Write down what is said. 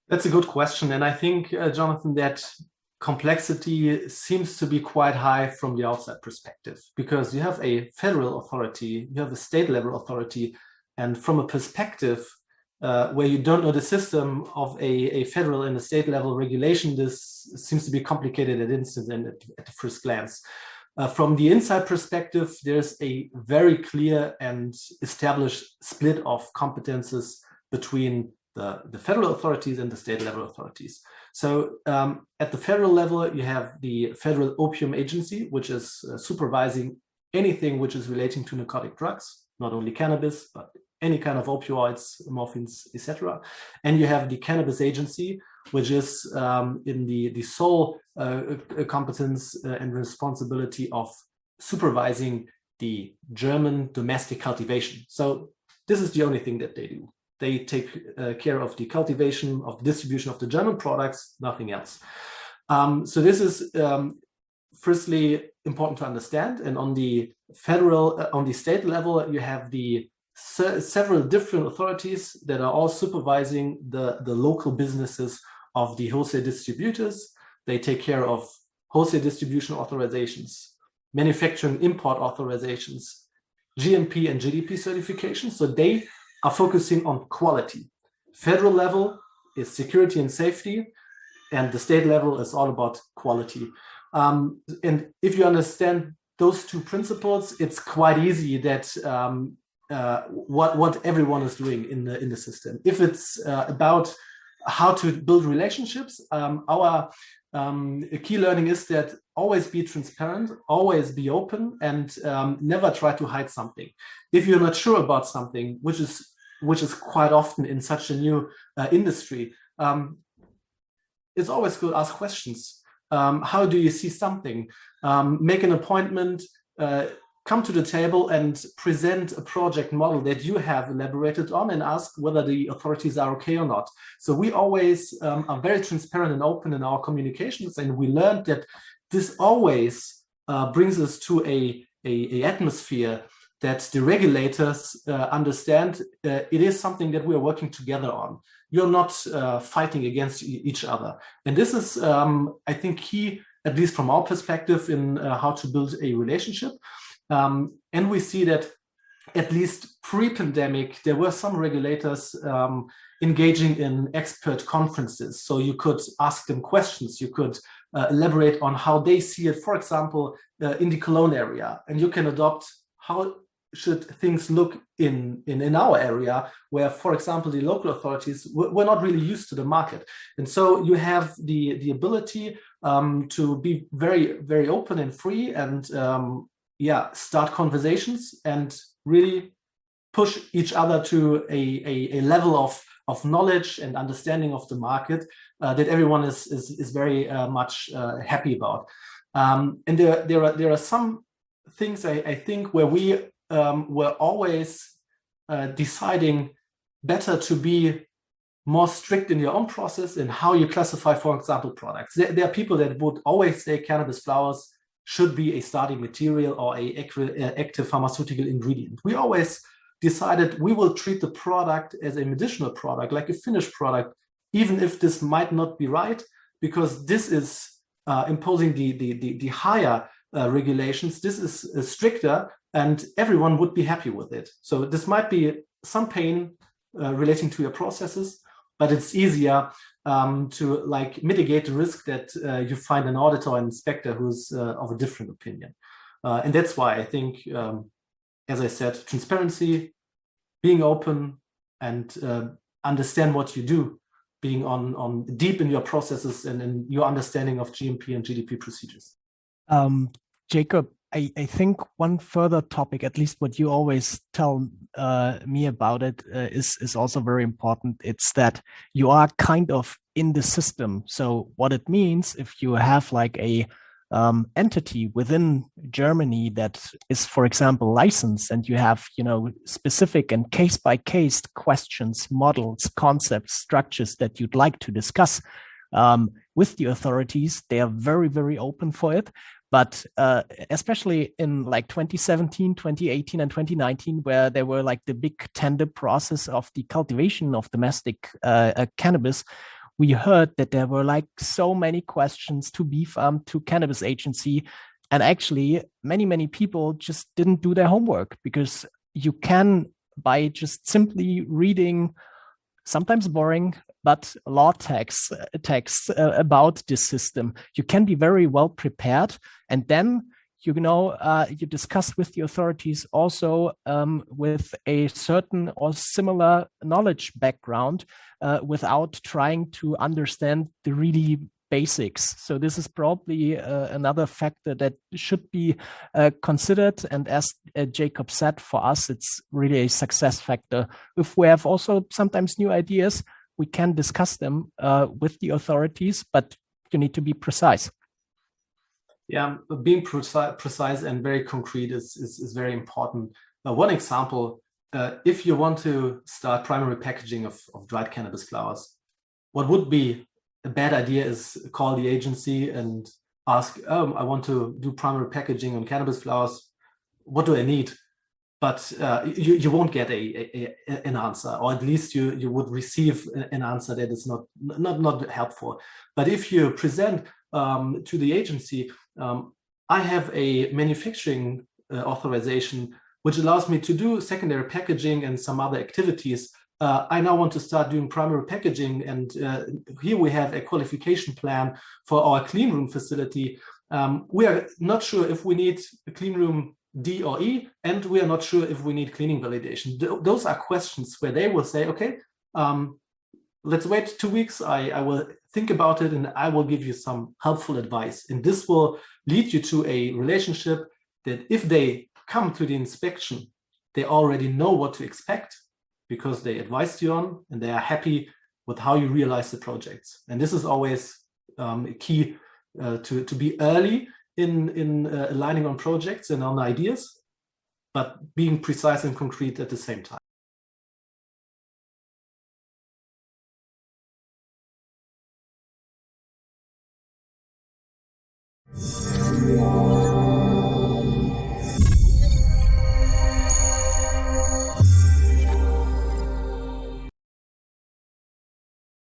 That's a good question. And I think, Jonathan, that complexity seems to be quite high from the outside perspective, because you have a federal authority, you have a state level authority, and from a perspective where you don't know the system of a federal and a state level regulation, this seems to be complicated at instance and at the first glance. From the inside perspective, there's a very clear and established split of competences between the federal authorities and the state level authorities. So at the federal level, you have the Federal Opium Agency, which is supervising anything which is relating to narcotic drugs, not only cannabis, but any kind of opioids, morphines, etc. And you have the Cannabis Agency, which is in the sole competence and responsibility of supervising the German domestic cultivation. So this is the only thing that they do. They take care of the cultivation, of the distribution of the German products, nothing else. So this is firstly important to understand. And on the federal, on the state level, you have the several different authorities that are all supervising the local businesses of the wholesale distributors. They take care of wholesale distribution authorizations, manufacturing import authorizations, GMP and GDP certifications. So they are focusing on quality. Federal level is security and safety, and the state level is all about quality. And if you understand those two principles, it's quite easy that what everyone is doing in the system. If it's about how to build relationships, our key learning is that always be transparent, always be open, and never try to hide something. If you're not sure about something, which is quite often in such a new industry, it's always good to ask questions. How do you see something? Make an appointment, come to the table and present a project model that you have elaborated on and ask whether the authorities are okay or not. So we always are very transparent and open in our communications, and we learned that this always brings us to a atmosphere that the regulators understand it is something that we are working together on. You're not fighting against each other. And this is, I think, key, at least from our perspective, in how to build a relationship. And we see that at least pre-pandemic, there were some regulators engaging in expert conferences. So you could ask them questions, you could elaborate on how they see it, for example, in the Cologne area. And you can adopt how should things look in our area, where, for example, the local authorities were not really used to the market. And so you have the ability to be very, very open and free and start conversations and really push each other to a level of knowledge and understanding of the market that everyone is very much happy about. And there are some things I think where we were always deciding better to be more strict in your own process and how you classify, for example, products. There are people that would always say cannabis flowers should be a starting material or a active pharmaceutical ingredient. We always decided we will treat the product as a medicinal product, like a finished product, even if this might not be right, because this is imposing the higher regulations. This is stricter, and everyone would be happy with it. So this might be some pain relating to your processes, but it's easier to mitigate the risk that you find an auditor or inspector who's of a different opinion. And that's why I think, as I said, transparency, being open, and understand what you do, being on deep in your processes and in your understanding of GMP and GDP procedures. Jakob, I think one further topic, at least what you always tell me about it, is also very important. It's that you are kind of in the system. So what it means, if you have like a entity within Germany that is, for example, licensed, and you have, specific and case by case questions, models, concepts, structures that you'd like to discuss with the authorities, they are very, very open for it. But especially in like 2017, 2018, and 2019, where there were like the big tender process of the cultivation of domestic cannabis, we heard that there were like so many questions to BfArM, to Cannabis Agency. And actually, many, many people just didn't do their homework, because you can, by just simply reading sometimes boring, but law texts about this system, you can be very well prepared. And then, you discuss with the authorities also with a certain or similar knowledge background without trying to understand the really basics. So this is probably another factor that should be considered. And as Jakob said, for us, it's really a success factor. If we have also sometimes new ideas, we can discuss them with the authorities, but you need to be precise. Yeah, being precise and very concrete is very important. One example, if you want to start primary packaging of dried cannabis flowers, what would be a bad idea is call the agency and ask, I want to do primary packaging on cannabis flowers. What do I need? But you won't get an answer, or at least you would receive an answer that is not helpful. But if you present to the agency, I have a manufacturing authorization which allows me to do secondary packaging and some other activities. I now want to start doing primary packaging, and here we have a qualification plan for our clean room facility. We are not sure if we need a clean room D or E, and we are not sure if we need cleaning validation. Those are questions where they will say, okay, let's wait 2 weeks. I will think about it, and I will give you some helpful advice. And this will lead you to a relationship that if they come to the inspection, they already know what to expect, because they advised you on, and they are happy with how you realize the projects. And this is always key to be early in aligning on projects and on ideas, but being precise and concrete at the same time.